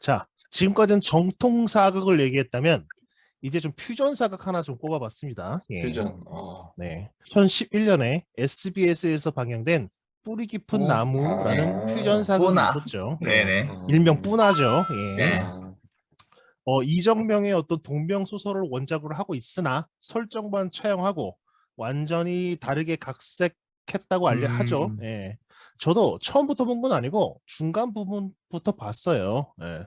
자, 지금까지는 정통 사극을 얘기했다면 이제 좀 퓨전 사극 하나 좀 꼽아봤습니다. 예. 퓨전. 네. 2011년에 SBS에서 방영된 뿌리 깊은 나무라는 퓨전 사극이 뿌나. 있었죠. 네네. 예. 일명 뿌나죠. 예. 네. 이정명의 어떤 동명 소설을 원작으로 하고 있으나 설정만 차용하고 완전히 다르게 각색했다고 하죠. 예. 저도 처음부터 본 건 아니고 중간 부분부터 봤어요. 예.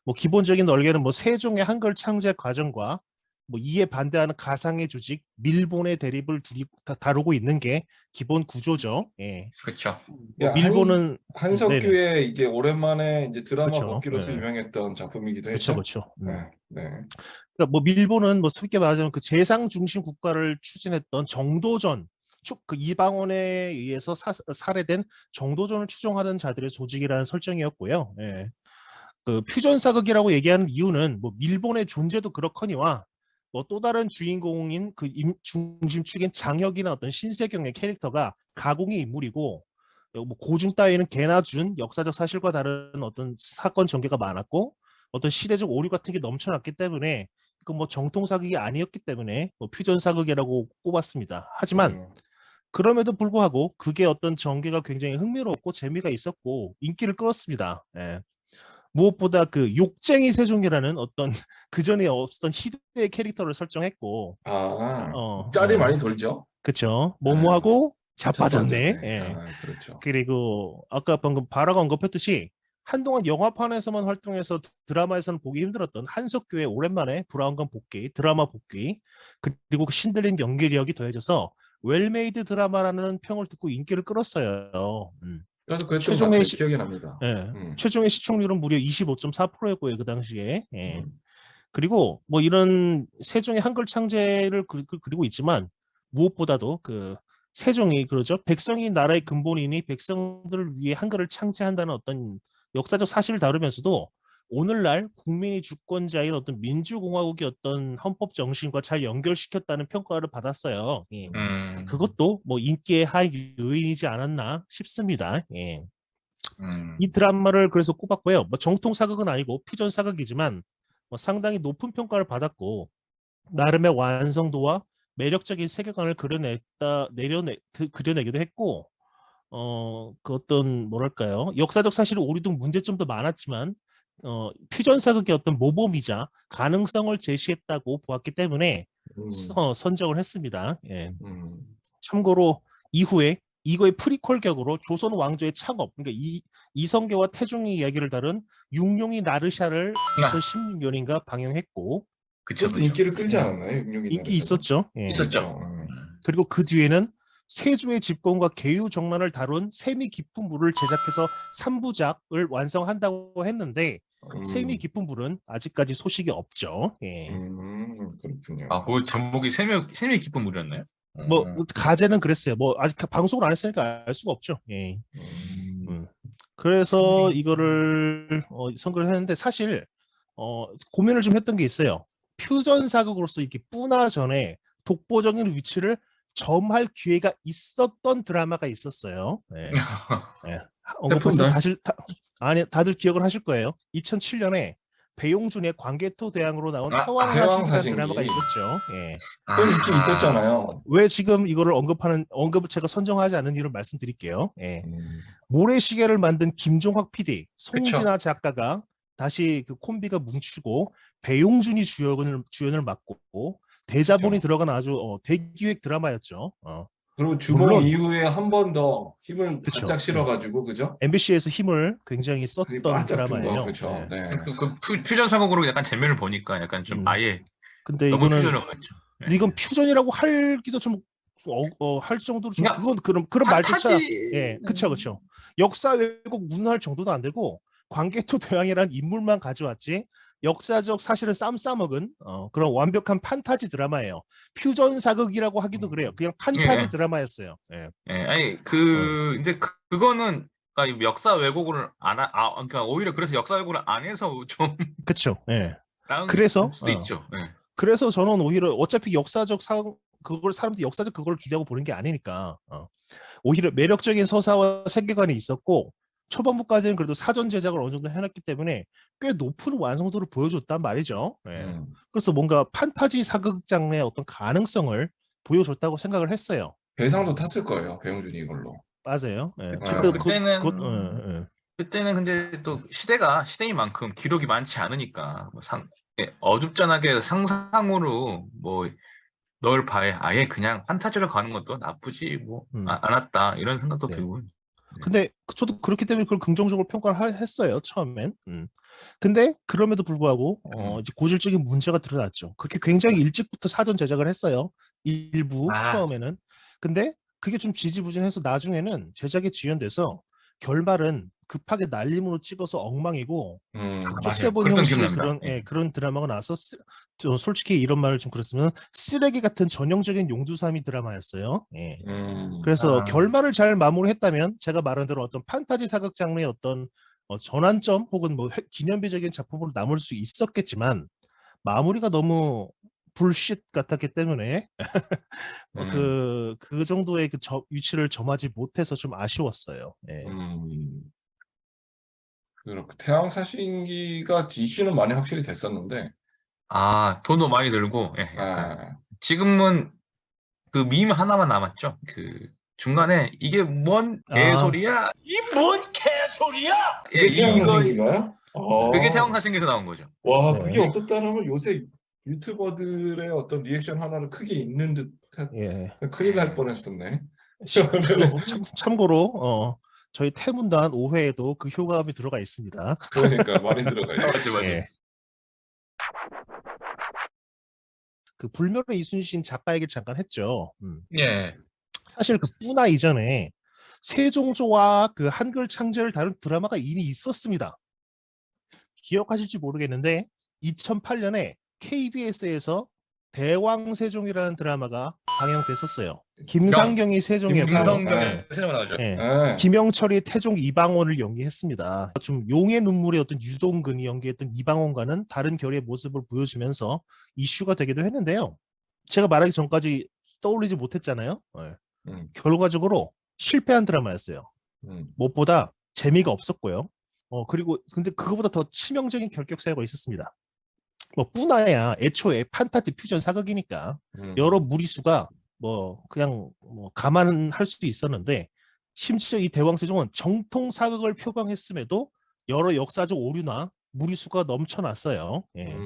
뭐 기본적인 얼개는 뭐 세종의 한글 창제 과정과 뭐 이에 반대하는 가상의 조직 밀본의 대립을 다루고 있는 게 기본 구조죠. 예. 그렇죠. 뭐 밀본은 한석규의 이제 오랜만에 이제 드라마 그쵸. 복귀로서 네. 유명했던 작품이기도 그렇죠, 했죠. 그렇죠. 네. 네. 그러니까 뭐 밀본은 뭐 쉽게 말하자면 그 재상 중심 국가를 추진했던 정도전 그 이방원에 의해서 살해된 정도전을 추종하는 자들의 조직이라는 설정이었고요. 예. 그 퓨전 사극이라고 얘기하는 이유는 뭐 밀본의 존재도 그렇거니와 뭐 또 다른 주인공인 그 중심축인 장혁이나 어떤 신세경의 캐릭터가 가공의 인물이고 뭐 고증 따위는 개나 준 역사적 사실과 다른 어떤 사건 전개가 많았고 어떤 시대적 오류 같은 게 넘쳐났기 때문에 그 뭐 정통 사극이 아니었기 때문에 뭐 퓨전 사극이라고 꼽았습니다. 하지만 그럼에도 불구하고 그게 어떤 전개가 굉장히 흥미롭고 재미가 있었고 인기를 끌었습니다. 예. 무엇보다 그 욕쟁이 세종이라는 어떤 그 전에 없었던 희대의 캐릭터를 설정했고, 짤이 많이 돌죠. 그렇죠. 뭐뭐하고 자빠졌네. 예. 그렇죠. 그리고 아까 방금 바라가 언급했듯이 한동안 영화판에서만 활동해서 드라마에서는 보기 힘들었던 한석규의 오랜만에 브라운관 복귀, 드라마 복귀, 그리고 그 신들린 연기력이 더해져서 웰메이드 드라마라는 평을 듣고 인기를 끌었어요. 저도 그랬던 것 같아요. 기억이 납니다. 예. 최종의 시청률은 무려 25.4%였고요, 그 당시에. 예. 그리고 뭐 이런 세종의 한글 창제를 그리고 있지만 무엇보다도 그 세종이 그러죠. 백성이 나라의 근본이니 백성들을 위해 한글을 창제한다는 어떤 역사적 사실을 다루면서도 오늘날 국민이 주권자인 어떤 민주공화국의 어떤 헌법 정신과 잘 연결시켰다는 평가를 받았어요. 예. 그것도 뭐 인기의 한 요인이지 않았나 싶습니다. 예. 이 드라마를 그래서 꼽았고요. 뭐 정통 사극은 아니고 퓨전 사극이지만 뭐 상당히 높은 평가를 받았고 나름의 완성도와 매력적인 세계관을 그려내기도 했고 그 어떤 뭐랄까요 역사적 사실 오류 등 문제점도 많았지만 퓨전 사극의 어떤 모범이자 가능성을 제시했다고 보았기 때문에 선정을 했습니다. 예. 참고로 이후에 이거의 프리퀄 격으로 조선 왕조의 창업, 그러니까 이성계와 태종의 이야기를 다룬 육룡이 나르샤를 2016년인가 방영했고, 그것도 인기를 끌지 않았나요? 육룡이 인기 있었죠. 예. 있었죠. 그리고 그 뒤에는 세조의 집권과 계유 정란을 다룬 셈이 깊은 물을 제작해서 3부작을 완성한다고 했는데 셈이 깊은 물은 아직까지 소식이 없죠. 예. 그렇군요. 그 제목이 셈이 깊은 물이었나요? 뭐 가제는 그랬어요. 뭐 아직 방송을 안 했으니까 알 수가 없죠. 예. 그래서 이거를 선거를 했는데 사실 고민을 좀 했던 게 있어요. 퓨전 사극으로서 이렇게 뿌나 전에 독보적인 위치를 점할 기회가 있었던 드라마가 있었어요. 예. 예. 언급하지만 다들 기억을 하실 거예요. 2007년에 배용준의 광개토 대왕으로 나온 태왕사신이라는 드라마가 있었죠. 예. 그건 인기 있었잖아요. 왜 지금 이거를 언급을 제가 선정하지 않은 이유를 말씀드릴게요. 예. 모래시계를 만든 김종학 PD, 송진아 작가가 다시 그 콤비가 뭉치고 배용준이 주연을 맡고 대자본이 들어간 아주 대기획 드라마였죠. 그리고 주봉 이후에 한 번 더 힘을 바짝 실어가지고 그죠? MBC에서 힘을 굉장히 썼던 드라마예요. 그렇죠. 네. 그 퓨전 사극으로 약간 재미를 보니까 약간 좀 아예 근데 너무 이거는 퓨전으로 갔죠. 근데 이건 퓨전이라고 할기도 좀 할 정도로 좀 그런 말조차 그쵸. 역사 왜곡 문할 정도도 안 되고 광개토 대왕이라는 인물만 가져왔지 역사적 사실을 쌈 싸먹은 그런 완벽한 판타지 드라마예요. 퓨전 사극이라고 하기도 그래요. 그냥 판타지 드라마였어요. 예. 아니 이제 그거는 그러니까 역사 왜곡을 그러니까 오히려 그래서 역사 왜곡을 안 해서 좀 그렇죠. 예. 그래서 수도 있죠. 예. 그래서 저는 오히려 어차피 역사적 그걸 사람들이 역사적 그걸 기대하고 보는 게 아니니까 오히려 매력적인 서사와 세계관이 있었고 초반부까지는 그래도 사전 제작을 어느 정도 해놨기 때문에 꽤 높은 완성도를 보여줬단 말이죠. 예. 그래서 뭔가 판타지 사극 장르의 어떤 가능성을 보여줬다고 생각을 했어요. 배상도 탔을 거예요, 배용준이 이걸로. 맞아요. 예. 그쵸. 아, 그때는 근데 또 시대가 시대인 만큼 기록이 많지 않으니까 뭐 어줍잖하게 상상으로 뭐 널 바에 아예 그냥 판타지로 가는 것도 나쁘지 뭐 않았다 이런 생각도 네. 들고. 근데 저도 그렇기 때문에 그걸 긍정적으로 평가를 했어요, 처음엔. 근데 그럼에도 불구하고 이제 고질적인 문제가 드러났죠. 그렇게 굉장히 일찍부터 사전 제작을 했어요. 일부 처음에는. 근데 그게 좀 지지부진해서 나중에는 제작이 지연돼서 결말은 급하게 날림으로 찍어서 엉망이고 맞아요. 쫓겨본 그랬던 형식의 기억납니다. 그런 드라마가 나와서 저 솔직히 이런 말을 좀 그랬으면 쓰레기 같은 전형적인 용두사미 드라마였어요. 예. 그래서 결말을 잘 마무리했다면 제가 말한 대로 어떤 판타지 사극 장르의 어떤 전환점 혹은 뭐 기념비적인 작품으로 남을 수 있었겠지만 마무리가 너무 불쉿 같았기 때문에 그 정도의 위치를 점하지 못해서 좀 아쉬웠어요. 예. 그렇고 태양사신기가 이슈는 많이 확실히 됐었는데 돈도 많이 들고 예, 약간 지금은 그 밈 하나만 남았죠. 그 중간에 이게 뭔 개소리야? 이 뭔 개소리야? 예, 그게 태양사신기가요? 그게 태양사신기에서 나온 거죠. 와, 네. 그게 없었다는 건 요새 유튜버들의 어떤 리액션 하나를 크게 읽는 듯한 예. 큰일 날 뻔했었네. 참고로 저희 태문단 5회에도 그 효과음이 들어가 있습니다. 그러니까 많이 들어가 있어. 맞지. 예. 그 불멸의 이순신 작가 얘기를 잠깐 했죠. 예. 사실 그 뿌나 이전에 세종조와 그 한글 창제를 다룬 드라마가 이미 있었습니다. 기억하실지 모르겠는데 2008년에 KBS에서 대왕세종이라는 드라마가 방영됐었어요. 김상경이 세종이었고요. 김성경의 세종 나오죠. 예. 김영철이 태종 이방원을 연기했습니다. 좀 용의 눈물의 어떤 유동근이 연기했던 이방원과는 다른 결의 모습을 보여주면서 이슈가 되기도 했는데요. 제가 말하기 전까지 떠올리지 못했잖아요. 예. 결과적으로 실패한 드라마였어요. 무엇보다 재미가 없었고요. 그리고 근데 그거보다 더 치명적인 결격사유가 있었습니다. 뭐 뿌나야 애초에 판타지 퓨전 사극이니까 여러 무리수가 뭐 그냥 뭐 감안할 수도 있었는데 심지어 이 대왕세종은 정통 사극을 표방했음에도 여러 역사적 오류나 무리수가 넘쳐났어요. 예.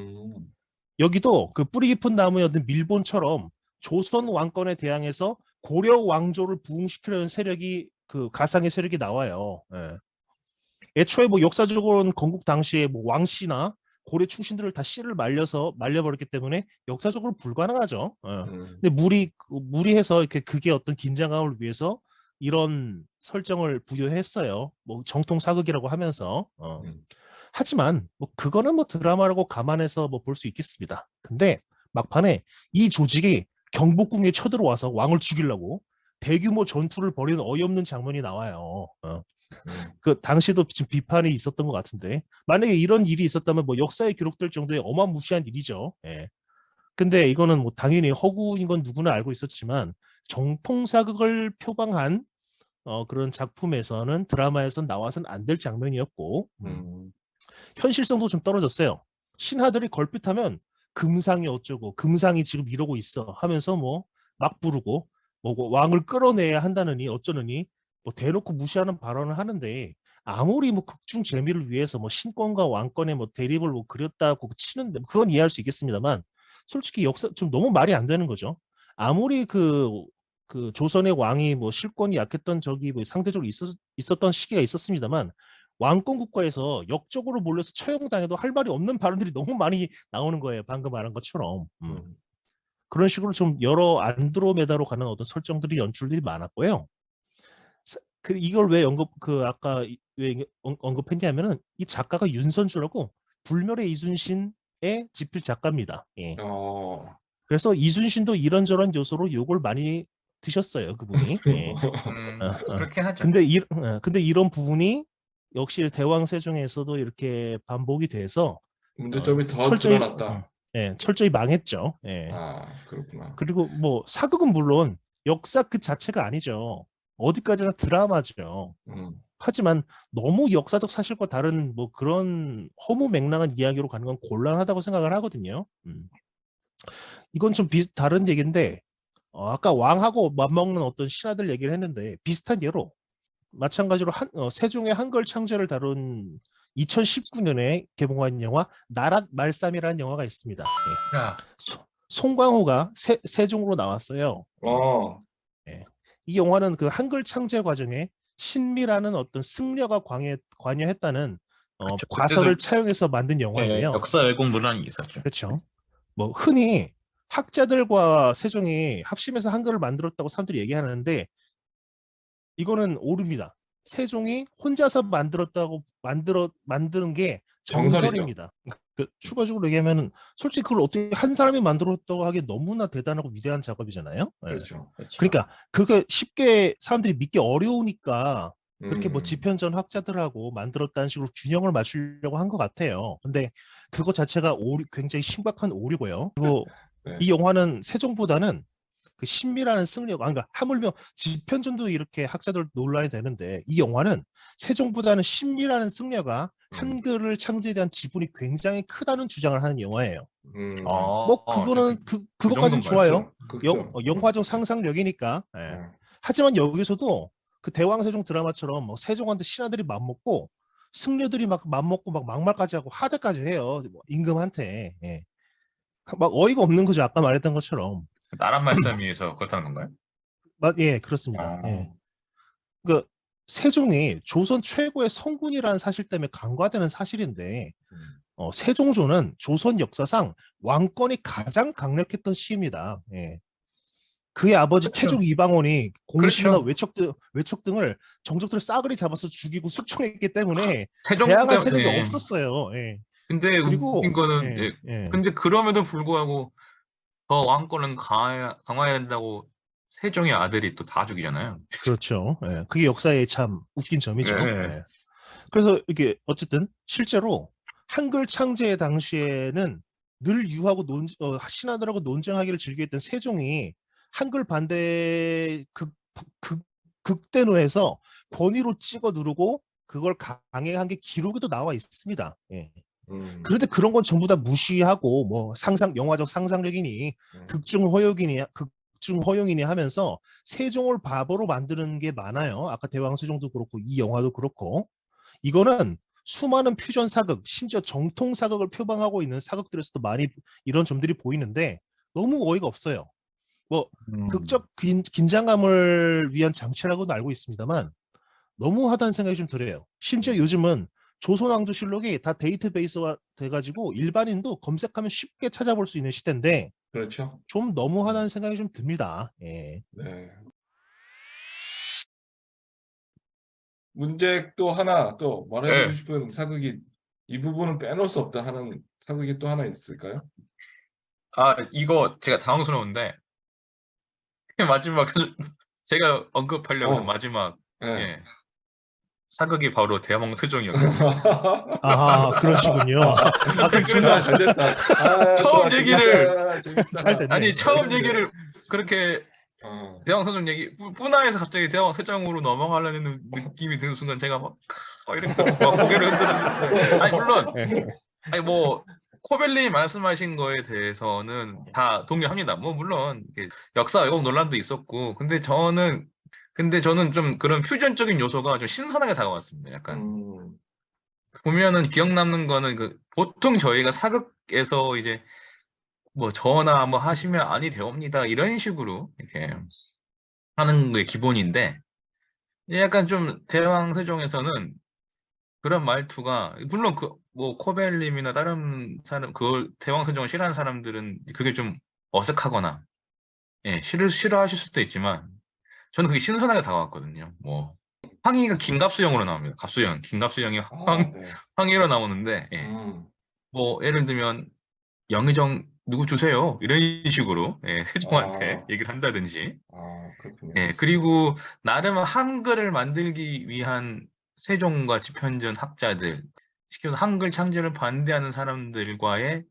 여기도 그 뿌리 깊은 나무였던 밀본처럼 조선 왕권에 대항해서 고려 왕조를 부흥시키려는 세력이 그 가상의 세력이 나와요. 예. 애초에 뭐 역사적으로는 건국 당시에 뭐 왕씨나 고려 충신들을 다 씨를 말려버렸기 때문에 역사적으로 불가능하죠. 근데 무리해서 이렇게 그게 어떤 긴장감을 위해서 이런 설정을 부여했어요. 뭐 정통 사극이라고 하면서. 하지만 뭐 그거는 뭐 드라마라고 감안해서 뭐 볼 수 있겠습니다. 근데 막판에 이 조직이 경복궁에 쳐들어와서 왕을 죽이려고 대규모 전투를 벌이는 어이없는 장면이 나와요. 그 당시에도 지금 비판이 있었던 것 같은데 만약에 이런 일이 있었다면 뭐 역사에 기록될 정도의 어마무시한 일이죠. 예. 근데 이거는 뭐 당연히 허구인 건 누구나 알고 있었지만 정통 사극을 표방한 그런 작품에서는 드라마에서는 나와서는 안 될 장면이었고 현실성도 좀 떨어졌어요. 신하들이 걸핏하면 금상이 어쩌고 금상이 지금 이러고 있어 하면서 뭐 막 부르고 뭐 왕을 끌어내야 한다느니 어쩌느니 뭐 대놓고 무시하는 발언을 하는데 아무리 뭐 극중 재미를 위해서 뭐 신권과 왕권의 뭐 대립을 뭐 그렸다고 치는데 그건 이해할 수 있겠습니다만 솔직히 역사 좀 너무 말이 안 되는 거죠. 아무리 그 조선의 왕이 뭐 실권이 약했던 적이 뭐 상대적으로 있었던 시기가 있었습니다만 왕권 국가에서 역적으로 몰려서 처형당해도 할 말이 없는 발언들이 너무 많이 나오는 거예요. 방금 말한 것처럼. 그런 식으로 좀 여러 안드로메다로 가는 어떤 설정들이 연출들이 많았고요. 이걸 왜 아까 왜 언급했냐면은 이 작가가 윤선주라고 불멸의 이순신의 집필 작가입니다. 예. 그래서 이순신도 이런저런 요소로 욕을 많이 드셨어요, 그분이. 예. 그렇긴 하죠. 근데 이런 부분이 역시 대왕세종에서도 이렇게 반복이 돼서 문제점이 더 드러났다. 철저히 망했죠. 예. 그렇구나. 그리고 뭐 사극은 물론 역사 그 자체가 아니죠. 어디까지나 드라마죠. 하지만 너무 역사적 사실과 다른 뭐 그런 허무맹랑한 이야기로 가는 건 곤란하다고 생각을 하거든요. 이건 좀 다른 얘기인데 아까 왕하고 맞먹는 어떤 신하들 얘기를 했는데 비슷한 예로 마찬가지로 세종의 한글 창제를 다룬 2019년에 개봉한 영화 나랏 말쌈이라는 영화가 있습니다. 예. 야, 송강호가 세종으로 나왔어요. 어, 예. 이 영화는 그 한글 창제 과정에 신미라는 어떤 승려가 관여했다는 그쵸. 과서를 그때도 차용해서 만든 예, 영화인데요. 역사 왜곡 논란이 있었죠. 그렇죠. 뭐 흔히 학자들과 세종이 합심해서 한글을 만들었다고 사람들이 얘기하는데 이거는 오릅니다. 세종이 혼자서 만드는 게 정설이죠. 정설입니다. 추가적으로 얘기하면 솔직히 그걸 어떻게 한 사람이 만들었다고 하기 너무나 대단하고 위대한 작업이잖아요. 예. 그렇죠. 그렇죠. 그러니까 그게 쉽게 사람들이 믿기 어려우니까 그렇게 뭐 음. 지편전 학자들하고 만들었다는 식으로 균형을 맞추려고 한 것 같아요. 근데 그거 자체가 굉장히 심각한 오류고요. 그리고 네. 이 영화는 세종보다는 그 신미라는 승려가 그러니까 하물며 지편전도 이렇게 학자들 논란이 되는데 이 영화는 세종보다는 신미라는 승려가 한글을 창제에 대한 지분이 굉장히 크다는 주장을 하는 영화예요. 뭐 그거는 그것까지는 정도는 좋아요. 극점. 영화적 상상력이니까. 예. 네. 하지만 여기서도 그 대왕세종 드라마처럼 뭐 세종한테 신하들이 맘먹고 승려들이 막 맘먹고 막 막말까지 하고 하대까지 해요. 뭐 임금한테. 예. 막 어이가 없는 거죠. 아까 말했던 것처럼. 나란 말씀에서 그렇다는 건가요? 예, 그렇습니다. 아. 예. 그 세종이 조선 최고의 성군이라는 사실 때문에 간과되는 사실인데 세종조는 조선 역사상 왕권이 가장 강력했던 시입니다. 예. 그의 아버지 그렇죠. 태종 이방원이 공신이나 그렇죠. 외척 등을 정적들을 싸그리 잡아서 죽이고 숙청했기 때문에 세종 대항할 때문에. 세력이 없었어요. 예. 근데 그리고 웃긴 거는 예, 예. 근데 그럼에도 불구하고 더 왕권은 강화해야 된다고 세종의 아들이 또 다 죽이잖아요. 그렇죠. 예. 그게 역사의 참 웃긴 점이죠. 예. 예. 그래서 이게 어쨌든 실제로 한글 창제 당시에는 늘 유하고 신하들하고 논쟁하기를 즐겨했던 세종이 한글 반대 극대노해서 권위로 찍어 누르고 그걸 강행한 게 기록에도 나와 있습니다. 예. 그런데 그런 건 전부 다 무시하고 뭐 영화적 상상력이니 극중 허용이니 하면서 세종을 바보로 만드는 게 많아요. 아까 대왕세종도 그렇고 이 영화도 그렇고 이거는 수많은 퓨전 사극, 심지어 정통 사극을 표방하고 있는 사극들에서도 많이 이런 점들이 보이는데 너무 어이가 없어요. 뭐 극적 긴장감을 위한 장치라고는 알고 있습니다만 너무하다는 생각이 좀 들어요. 심지어 요즘은 조선왕조실록이 다 데이터베이스화 돼가지고 일반인도 검색하면 쉽게 찾아볼 수 있는 시대인데 그렇죠. 좀 너무하다는 생각이 좀 듭니다. 예. 네. 문제 또 하나 또 말해주고 네. 싶은 사극이 이 부분은 빼놓을 수 없다 하는 사극이 또 하나 있을까요? 아, 이거 제가 당황스러운데 마지막 제가 언급하려고 했던 마지막 네. 사극이 바로 대왕세종이었거든요. 아, 그러시군요. 그럼 그래서 잘 됐다. 처음 좋아, 얘기를 재밌다. 잘 됐네. 아니 처음 얘기를 그렇게 대왕세종 얘기 뿌나에서 갑자기 대왕세종으로 넘어가려는 느낌이 드는 순간 제가 막 이렇게 막 고개를 흔들었는데 아니 물론 아니 뭐 코벨님 말씀하신 거에 대해서는 다 동의합니다. 뭐 물론 이게 역사 왜곡 논란도 있었고 근데 저는 좀 그런 퓨전적인 요소가 좀 신선하게 다가왔습니다. 약간 보면은 기억 남는 거는 보통 저희가 사극에서 이제 뭐 전화 뭐 하시면 아니 되옵니다 이런 식으로 이렇게 하는 게 기본인데 약간 좀 대왕세종에서는 그런 말투가 물론 뭐 코벨님이나 다른 사람 그걸 대왕세종을 싫어하는 사람들은 그게 좀 어색하거나 싫어하실 수도 있지만 저는 그게 신선하게 다가왔거든요. 뭐 황희가 김갑수형으로 나옵니다. 김갑수형이 황희로 나오는데 뭐 예를 들면 영의정 누구 주세요 이런 식으로 세종한테 얘기를 한다든지 그렇군요. 그리고 나름 한글을 만들기 위한 세종과 집현전 학자들 시켜서 한글 창제를 반대하는 사람들과의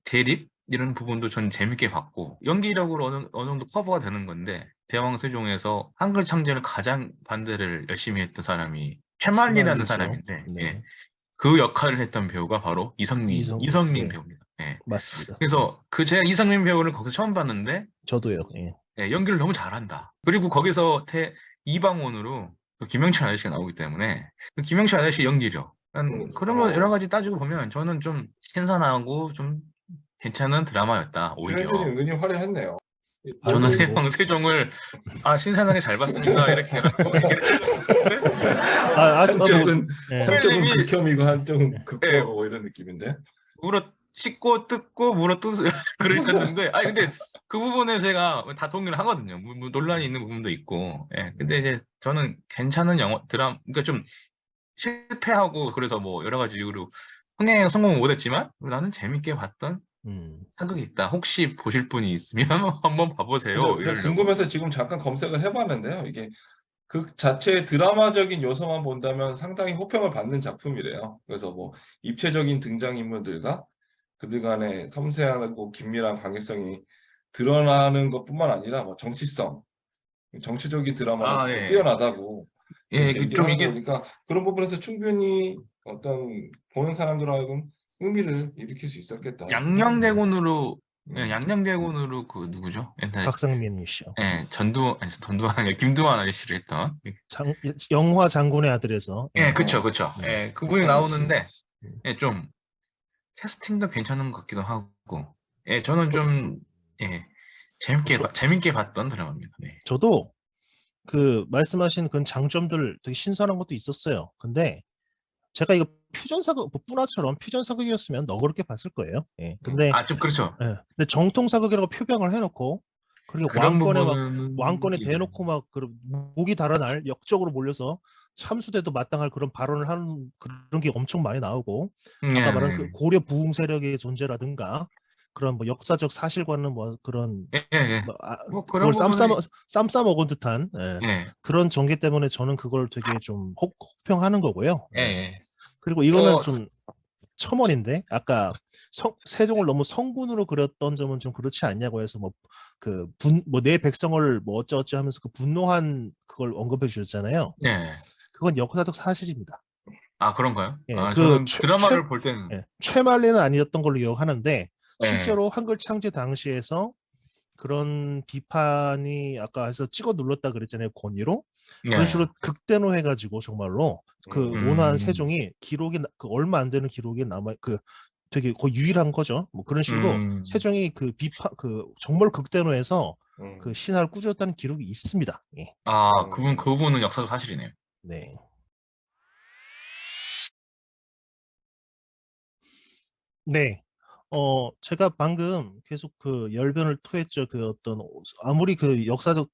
대립 이런 부분도 전 재밌게 봤고 연기력으로 어느 정도 커버가 되는 건데 대왕세종에서 한글 창제를 가장 반대를 열심히 했던 사람이 최만리라는 최만리죠. 사람인데 네. 예. 그 역할을 했던 배우가 바로 이성민 네. 배우입니다. 예. 맞습니다. 그래서 제가 이성민 배우를 거기서 처음 봤는데 저도요. 예. 예, 연기를 너무 잘한다. 그리고 거기서 이방원으로 그 김영철 아저씨가 나오기 때문에 그 김영철 아저씨 연기력 그런 거 여러 가지 따지고 보면 저는 좀 신선하고 좀 괜찮은 드라마였다. 출연진이 오히려 은근히 화려했네요. 저는 그리고 세종을 신선하게 잘 봤습니다. 이렇게 해가지고 얘기를 해줬는데 한쪽은 예. 한쪽은 선배님이 극혐이고 한쪽은 예, 극혐하고 이런 느낌인데. 물어 씻고 뜯고 물어 뜯으 그러셨는데 근데 그 부분에 제가 다 동의를 하거든요. 논란이 있는 부분도 있고. 예. 근데 이제 저는 괜찮은 영화 그러니까 좀 실패하고 그래서 뭐 여러 가지 이유로 흥행 성공 못했지만 나는 재밌게 봤던 사극이 있다. 혹시 보실 분이 있으면 한번 봐보세요. 그냥 이러려고. 궁금해서 지금 잠깐 검색을 해봤는데요. 이게 그 자체의 드라마적인 요소만 본다면 상당히 호평을 받는 작품이래요. 그래서 뭐 입체적인 등장인물들과 그들 간의 섬세하고 긴밀한 관계성이 드러나는 것뿐만 아니라 뭐 정치성, 정치적인 드라마로서 예. 뛰어나다고 예, 이렇게 얘기를 좀 하는 거 이게 보니까 그런 부분에서 충분히 어떤 보는 사람들 하여금 흥미를 일으킬 수 있었겠다. 양녕대군으로 음. 양녕대군으로 그 누구죠? 옛날에 박상민이시죠. 전두환 아니 김두한 아저씨를 했던 영화 장군의 아들에서 그쵸. 네. 그분이 박상민 씨. 나오는데 좀 캐스팅도 괜찮은 것 같기도 하고 저는 좀 재밌게 봤던 드라마입니다. 네. 저도 그 말씀하신 그런 장점들 되게 신선한 것도 있었어요. 근데 제가 이거 퓨전 사극, 뭐 뿌나처럼 퓨전 사극이었으면 너그럽게 봤을 거예요. 예. 근데 좀 그렇죠. 근데 정통 사극이라고 표방을 해놓고 그렇게 그런 왕권에 부분은 대놓고 막 목이 달아날 역적으로 몰려서 참수대도 마땅할 그런 발언을 하는 그런 게 엄청 많이 나오고 아까 말한 그 고려 부흥 세력의 존재라든가 그런 뭐 역사적 사실과는 뭐 그런 뭐 그걸 그런 부분은 쌈싸 먹은 듯한 그런 전개 때문에 저는 그걸 되게 좀 혹평하는 거고요. 그리고 이거는 좀 첨언인데 아까 세종을 너무 성군으로 그렸던 점은 좀 그렇지 않냐고 해서 내 백성을 뭐 어쩌어쩌 하면서 그 분노한 그걸 언급해 주셨잖아요. 그건 역사적 사실입니다. 그런가요? 예, 저는 드라마를 볼 때는 최말리는 아니었던 걸로 기억하는데 실제로 한글 창제 당시에서 그런 비판이 아까 해서 찍어 눌렀다 그랬잖아요. 권위로. 그런 식으로 극대노해가지고 정말로 그 온화한 세종이 기록이 얼마 안 되는 기록이 남아 되게 거의 유일한 거죠. 뭐 그런 식으로 세종이 그 정말 극대노해서 그 신하를 꾸짖었다는 기록이 있습니다. 예. 그 부분은 역사적 사실이네요. 네. 네. 제가 방금 계속 그 열변을 토했죠. 그 어떤 아무리 그 역사적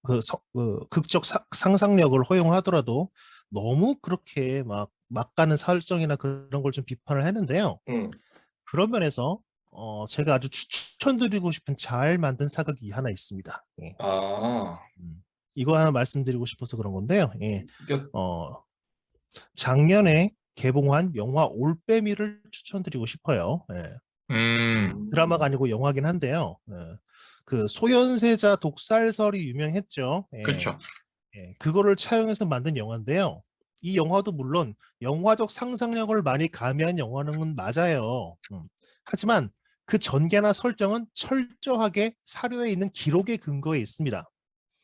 극적 상상력을 허용하더라도 너무 그렇게 막 가는 설정이나 그런 걸 좀 비판을 했는데요. 그런 면에서 제가 아주 추천드리고 싶은 잘 만든 사극이 하나 있습니다. 예. 이거 하나 말씀드리고 싶어서 그런 건데요. 예. 작년에 개봉한 영화 올빼미를 추천드리고 싶어요. 예. 드라마가 아니고 영화긴 한데요. 그 소현세자 독살설이 유명했죠. 예. 그렇죠. 예. 그거를 차용해서 만든 영화인데요. 이 영화도 물론 영화적 상상력을 많이 가미한 영화는 맞아요. 하지만 그 전개나 설정은 철저하게 사료에 있는 기록의 근거에 있습니다.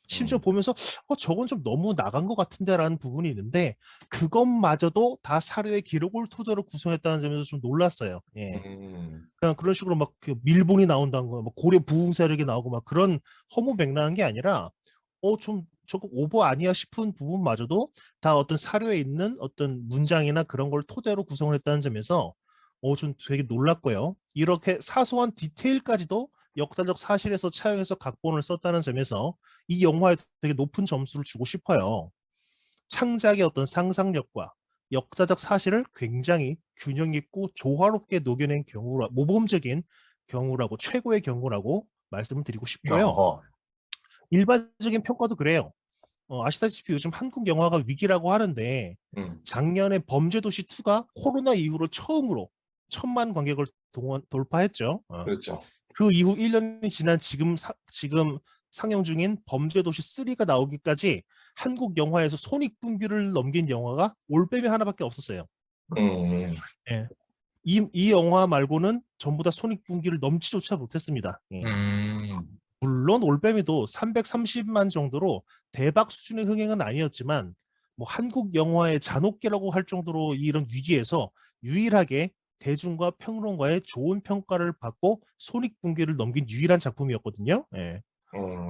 심지어 보면서 저건 좀 너무 나간 것 같은데 라는 부분이 있는데 그것마저도 다 사료의 기록을 토대로 구성했다는 점에서 좀 놀랐어요. 예. 그냥 그런 식으로 막 그 밀본이 나온다는 거, 막 고려 부흥 세력이 나오고 막 그런 허무맹랑한 게 아니라 좀 저거 오버 아니야 싶은 부분마저도 다 어떤 사료에 있는 어떤 문장이나 그런 걸 토대로 구성을 했다는 점에서 좀 되게 놀랐고요. 이렇게 사소한 디테일까지도 역사적 사실에서 차용해서 각본을 썼다는 점에서 이 영화에 되게 높은 점수를 주고 싶어요. 창작의 어떤 상상력과 역사적 사실을 굉장히 균형 있고 조화롭게 녹여낸 모범적인 경우라고 최고의 경우라고 말씀을 드리고 싶고요. 일반적인 평가도 그래요. 아시다시피 요즘 한국 영화가 위기라고 하는데 작년에 범죄도시 2가 코로나 이후로 처음으로 1,000만 관객을 돌파했죠. 그렇죠. 그 이후 1년이 지난 지금 상영 중인 범죄도시 3가 나오기까지 한국 영화에서 손익분기를 넘긴 영화가 올빼미 하나밖에 없었어요. 예. 이 영화 말고는 전부 다 손익분기를 넘지조차 못했습니다. 예. 물론 올빼미도 330만 정도로 대박 수준의 흥행은 아니었지만 뭐 한국 영화의 잔혹기라고 할 정도로 이런 위기에서 유일하게 대중과 평론가의 좋은 평가를 받고 손익분기를 넘긴 유일한 작품이었거든요. 예.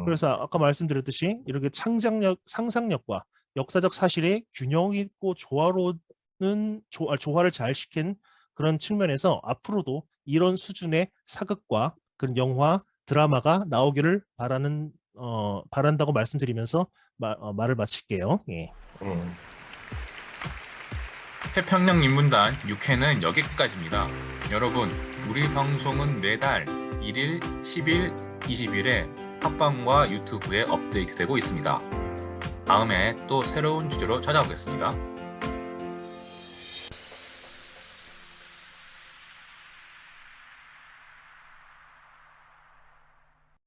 그래서 아까 말씀드렸듯이 이렇게 창작력, 상상력과 역사적 사실의 균형 있고 조화를 잘 시킨 그런 측면에서 앞으로도 이런 수준의 사극과 그런 영화, 드라마가 나오기를 바란다고 말씀드리면서 말을 마칠게요. 예. 태평양 인문단 6회는 여기까지입니다. 여러분, 우리 방송은 매달 1일, 10일, 20일에 팟빵과 유튜브에 업데이트되고 있습니다. 다음에 또 새로운 주제로 찾아오겠습니다.